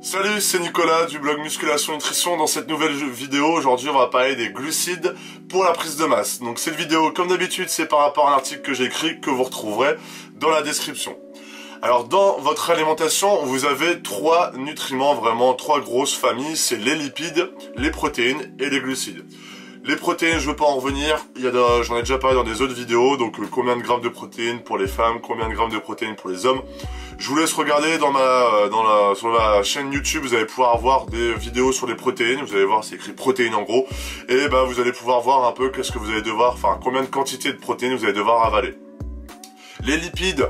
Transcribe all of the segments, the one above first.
Salut, c'est Nicolas du blog Musculation Nutrition. Dans cette nouvelle vidéo, aujourd'hui on va parler des glucides pour la prise de masse. Donc cette vidéo, comme d'habitude, c'est par rapport à un article que j'ai écrit, que vous retrouverez dans la description. Alors dans votre alimentation, vous avez trois nutriments, vraiment trois grosses familles, c'est les lipides, les protéines et les glucides. Les protéines, je ne veux pas en revenir, j'en ai déjà parlé dans des autres vidéos, donc combien de grammes de protéines pour les femmes, combien de grammes de protéines pour les hommes. Je vous laisse regarder sur ma chaîne YouTube, vous allez pouvoir voir des vidéos sur les protéines, vous allez voir c'est écrit protéines en gros, et ben vous allez pouvoir voir un peu qu'est-ce que vous allez devoir, enfin combien de quantité de protéines vous allez devoir avaler. Les lipides,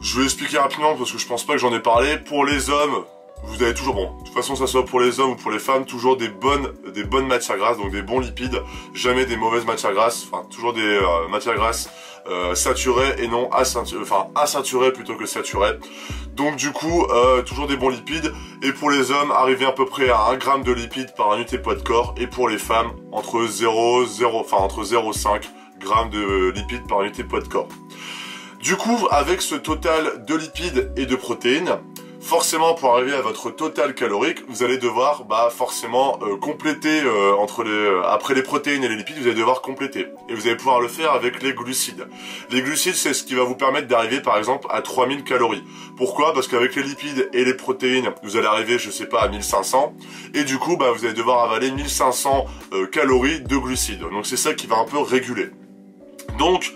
je vais expliquer rapidement parce que je pense pas que j'en ai parlé, pour les hommes, vous avez toujours, bon, de toute façon ça soit pour les hommes ou pour les femmes, toujours des bonnes matières grasses, donc des bons lipides, jamais des mauvaises matières grasses, enfin toujours des matières grasses saturées et non insaturées plutôt que saturées. Donc du coup, toujours des bons lipides, et pour les hommes, arriver à peu près à 1 g de lipides par unité poids de corps, et pour les femmes, entre 0,5 g de lipides par unité poids de corps. Du coup, avec ce total de lipides et de protéines, forcément, pour arriver à votre total calorique, vous allez devoir forcément compléter après les protéines et les lipides, vous allez devoir compléter. Et vous allez pouvoir le faire avec les glucides. Les glucides, c'est ce qui va vous permettre d'arriver par exemple à 3000 calories. Pourquoi? Parce qu'avec les lipides et les protéines, vous allez arriver, je sais pas, à 1500. Et du coup, vous allez devoir avaler 1500 calories de glucides. Donc c'est ça qui va un peu réguler. Donc,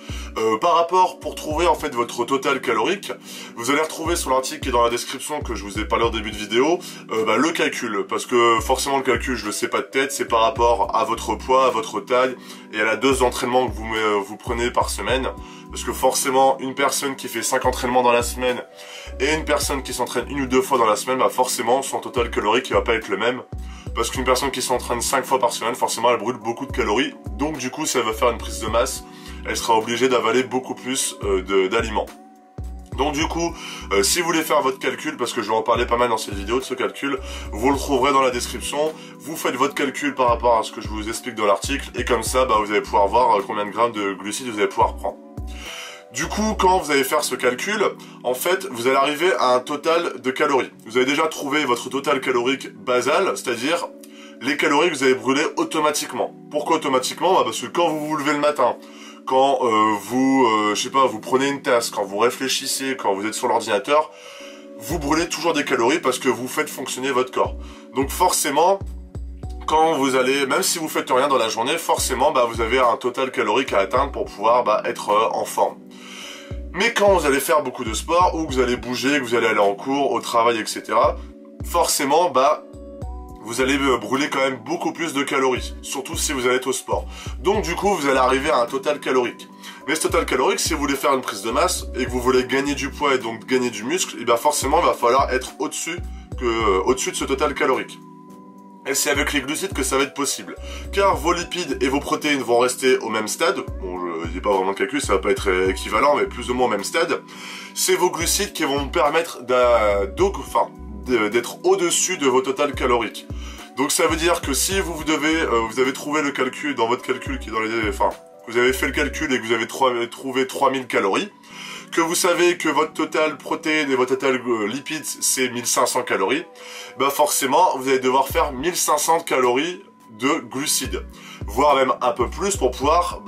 par rapport, pour trouver en fait votre total calorique, vous allez retrouver sur l'article qui est dans la description que je vous ai parlé au début de vidéo, le calcul. Parce que forcément le calcul, je le sais pas de tête, c'est par rapport à votre poids, à votre taille et à la dose d'entraînement que vous prenez par semaine. Parce que forcément, une personne qui fait 5 entraînements dans la semaine et une personne qui s'entraîne 1 ou 2 fois dans la semaine, forcément son total calorique il va pas être le même. Parce qu'une personne qui s'entraîne 5 fois par semaine, forcément elle brûle beaucoup de calories. Donc du coup, si elle va faire une prise de masse, elle sera obligée d'avaler beaucoup plus d'aliments. Donc du coup, si vous voulez faire votre calcul, parce que je vais en parler pas mal dans cette vidéo de ce calcul, vous le trouverez dans la description. Vous faites votre calcul par rapport à ce que je vous explique dans l'article, et comme ça, vous allez pouvoir voir combien de grammes de glucides vous allez pouvoir prendre. Du coup, quand vous allez faire ce calcul, en fait, vous allez arriver à un total de calories. Vous avez déjà trouvé votre total calorique basal, c'est-à-dire les calories que vous allez brûler automatiquement. Pourquoi automatiquement? Parce que quand vous vous levez le matin, quand vous prenez une tasse, quand vous réfléchissez, quand vous êtes sur l'ordinateur, vous brûlez toujours des calories parce que vous faites fonctionner votre corps. Donc forcément, quand vous allez, même si vous faites rien dans la journée, forcément, vous avez un total calorique à atteindre pour pouvoir être en forme. Mais quand vous allez faire beaucoup de sport, ou que vous allez bouger, que vous allez aller en cours, au travail, etc., forcément, vous allez brûler quand même beaucoup plus de calories, surtout si vous allez être au sport. Donc du coup, vous allez arriver à un total calorique. Mais ce total calorique, si vous voulez faire une prise de masse, et que vous voulez gagner du poids et donc gagner du muscle, et forcément, il va falloir être au-dessus de ce total calorique. Et c'est avec les glucides que ça va être possible. Car vos lipides et vos protéines vont rester au même stade. Bon, il n'y a pas vraiment de calcul, ça va pas être équivalent, mais plus ou moins au même stade. C'est vos glucides qui vont vous permettre d'être au-dessus de vos total caloriques. Donc ça veut dire que si vous avez trouvé le calcul dans votre calcul qui est dans vous avez fait le calcul et que vous avez trouvé 3000 calories, que vous savez que votre total protéines et votre total lipides c'est 1500 calories, forcément vous allez devoir faire 1500 calories de glucides, voire même un peu plus pour pouvoir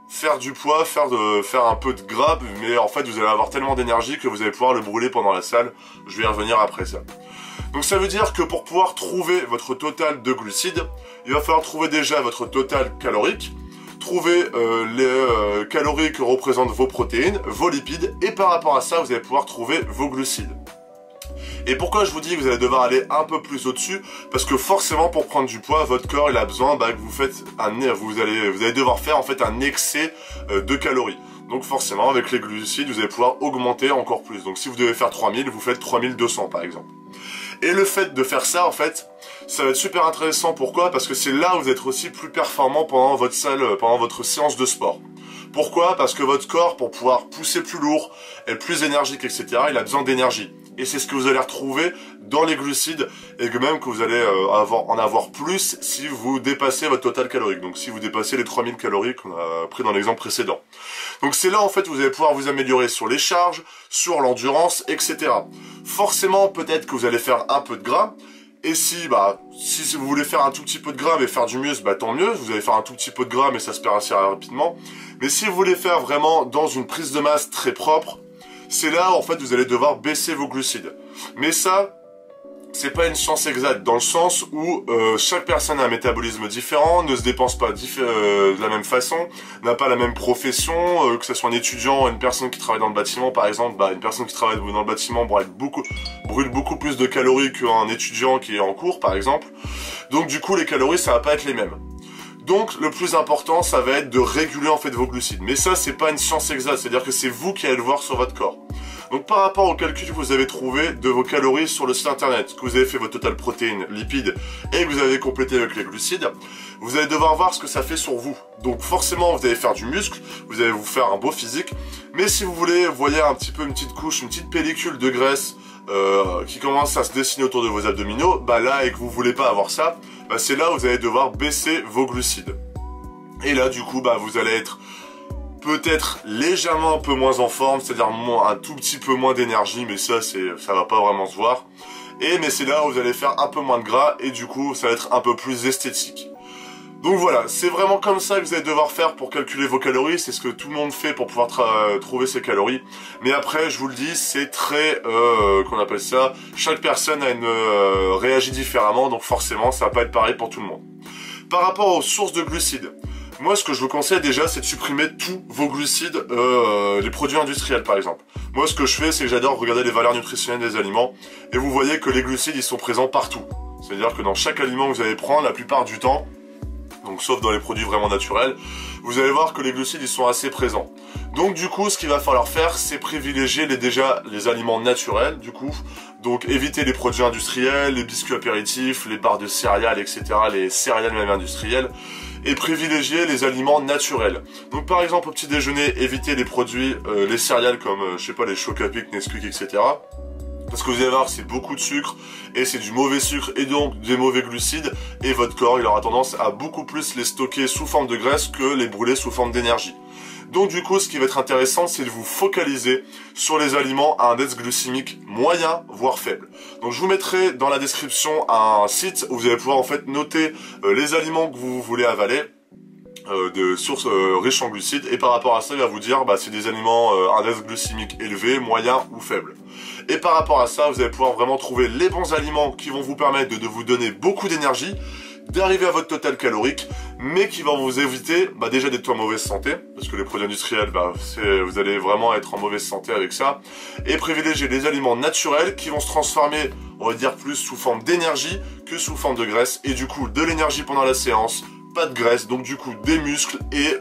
faire du poids, faire un peu de gras, mais en fait vous allez avoir tellement d'énergie que vous allez pouvoir le brûler pendant la salle. Je vais y revenir après ça. Donc ça veut dire que pour pouvoir trouver votre total de glucides, il va falloir trouver déjà votre total calorique, trouver les calories que représentent vos protéines, vos lipides, et par rapport à ça, vous allez pouvoir trouver vos glucides. Et pourquoi je vous dis que vous allez devoir aller un peu plus au-dessus? Parce que forcément, pour prendre du poids, votre corps il a besoin que vous allez devoir faire en fait un excès de calories. Donc forcément, avec les glucides, vous allez pouvoir augmenter encore plus. Donc si vous devez faire 3000, vous faites 3200 par exemple. Et le fait de faire ça, en fait, ça va être super intéressant. Pourquoi? Parce que c'est là où vous êtes aussi plus performant pendant votre séance de sport. Pourquoi? Parce que votre corps, pour pouvoir pousser plus lourd, être plus énergique, etc., il a besoin d'énergie. Et c'est ce que vous allez retrouver dans les glucides, et que même que vous allez en avoir plus si vous dépassez votre total calorique. Donc si vous dépassez les 3000 calories qu'on a pris dans l'exemple précédent. Donc c'est là en fait vous allez pouvoir vous améliorer sur les charges, sur l'endurance, etc. Forcément peut-être que vous allez faire un peu de gras, Et si vous voulez faire un tout petit peu de gras mais faire du muscle, tant mieux, vous allez faire un tout petit peu de gras mais ça se perd assez rapidement. Mais si vous voulez faire vraiment dans une prise de masse très propre, c'est là en fait vous allez devoir baisser vos glucides. Mais ça, c'est pas une science exacte, dans le sens où chaque personne a un métabolisme différent, ne se dépense pas de la même façon, n'a pas la même profession, que ce soit un étudiant, une personne qui travaille dans le bâtiment par exemple, une personne qui travaille dans le bâtiment brûle beaucoup plus de calories qu'un étudiant qui est en cours par exemple. Donc du coup les calories ça va pas être les mêmes. Donc le plus important ça va être de réguler en fait vos glucides. Mais ça c'est pas une science exacte, c'est-à-dire que c'est vous qui allez le voir sur votre corps. Donc par rapport au calcul que vous avez trouvé de vos calories sur le site internet, que vous avez fait votre total protéines, lipides et que vous avez complété avec les glucides, vous allez devoir voir ce que ça fait sur vous. Donc forcément vous allez faire du muscle, vous allez vous faire un beau physique, mais si vous voulez, voyez un petit peu une petite couche, une petite pellicule de graisse qui commence à se dessiner autour de vos abdominaux, là et que vous voulez pas avoir ça, c'est là où vous allez devoir baisser vos glucides. Et là du coup vous allez être peut-être légèrement un peu moins en forme, c'est-à-dire un tout petit peu moins d'énergie, mais ça va pas vraiment se voir. Mais c'est là où vous allez faire un peu moins de gras et du coup ça va être un peu plus esthétique. Donc voilà, c'est vraiment comme ça que vous allez devoir faire pour calculer vos calories, c'est ce que tout le monde fait pour pouvoir trouver ses calories. Mais après, je vous le dis, c'est très, qu'on appelle ça, chaque personne réagit différemment, donc forcément ça va pas être pareil pour tout le monde. Par rapport aux sources de glucides, moi, ce que je vous conseille déjà, c'est de supprimer tous vos glucides, les produits industriels par exemple. Moi, ce que je fais, c'est que j'adore regarder les valeurs nutritionnelles des aliments, et vous voyez que les glucides, ils sont présents partout. C'est-à-dire que dans chaque aliment que vous allez prendre, la plupart du temps, donc sauf dans les produits vraiment naturels, vous allez voir que les glucides, ils sont assez présents. Donc du coup, ce qu'il va falloir faire, c'est privilégier les aliments naturels, du coup. Donc éviter les produits industriels, les biscuits apéritifs, les barres de céréales, etc., les céréales même industrielles, et privilégier les aliments naturels. Donc par exemple au petit déjeuner, évitez les produits, les céréales comme, je sais pas, les Chocapic, Nesquik, etc. Parce que vous allez voir, c'est beaucoup de sucre, et c'est du mauvais sucre, et donc des mauvais glucides, et votre corps, il aura tendance à beaucoup plus les stocker sous forme de graisse que les brûler sous forme d'énergie. Donc du coup, ce qui va être intéressant, c'est de vous focaliser sur les aliments à un index glycémique moyen, voire faible. Donc je vous mettrai dans la description un site où vous allez pouvoir en fait noter les aliments que vous voulez avaler, de sources riches en glucides, et par rapport à ça, il va vous dire c'est des aliments index glycémique élevé, moyen ou faible. Et par rapport à ça, vous allez pouvoir vraiment trouver les bons aliments qui vont vous permettre de vous donner beaucoup d'énergie, d'arriver à votre total calorique, mais qui vont vous éviter déjà d'être en mauvaise santé, parce que les produits industriels, vous allez vraiment être en mauvaise santé avec ça, et privilégier les aliments naturels qui vont se transformer, on va dire, plus sous forme d'énergie que sous forme de graisse, et du coup de l'énergie pendant la séance, pas de graisse, donc du coup des muscles et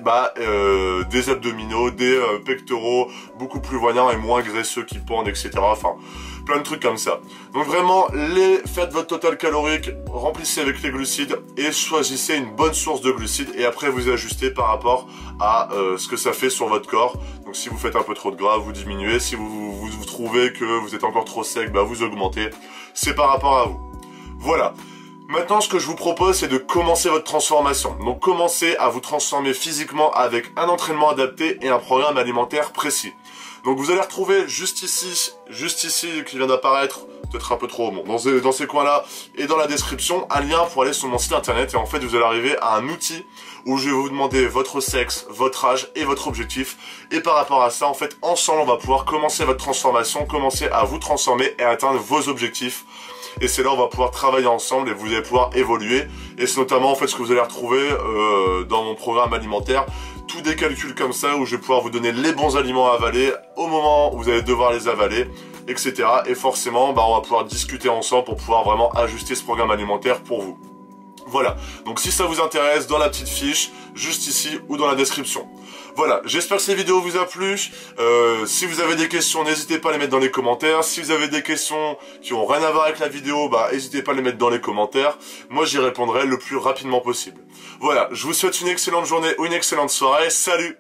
des abdominaux, des pectoraux beaucoup plus voyants et moins graisseux qui pendent, etc. Enfin, plein de trucs comme ça. Donc vraiment, faites votre total calorique, remplissez avec les glucides et choisissez une bonne source de glucides et après vous ajustez par rapport à ce que ça fait sur votre corps. Donc si vous faites un peu trop de gras, vous diminuez. Si vous trouvez que vous êtes encore trop sec, vous augmentez. C'est par rapport à vous. Voilà. Maintenant, ce que je vous propose, c'est de commencer votre transformation. Donc, commencez à vous transformer physiquement avec un entraînement adapté et un programme alimentaire précis. Donc, vous allez retrouver juste ici, qui vient d'apparaître, peut-être un peu trop, dans ces coins-là, et dans la description, un lien pour aller sur mon site internet. Et en fait, vous allez arriver à un outil où je vais vous demander votre sexe, votre âge et votre objectif. Et par rapport à ça, en fait, ensemble, on va pouvoir commencer votre transformation, commencer à vous transformer et atteindre vos objectifs. Et c'est là où on va pouvoir travailler ensemble et vous allez pouvoir évoluer. Et c'est notamment en fait ce que vous allez retrouver dans mon programme alimentaire. Tous des calculs comme ça où je vais pouvoir vous donner les bons aliments à avaler au moment où vous allez devoir les avaler, etc. Et forcément, on va pouvoir discuter ensemble pour pouvoir vraiment ajuster ce programme alimentaire pour vous. Voilà, donc si ça vous intéresse, dans la petite fiche, juste ici ou dans la description. Voilà, j'espère que cette vidéo vous a plu. Si vous avez des questions, n'hésitez pas à les mettre dans les commentaires. Si vous avez des questions qui ont rien à voir avec la vidéo, n'hésitez pas à les mettre dans les commentaires. Moi, j'y répondrai le plus rapidement possible. Voilà, je vous souhaite une excellente journée ou une excellente soirée. Salut!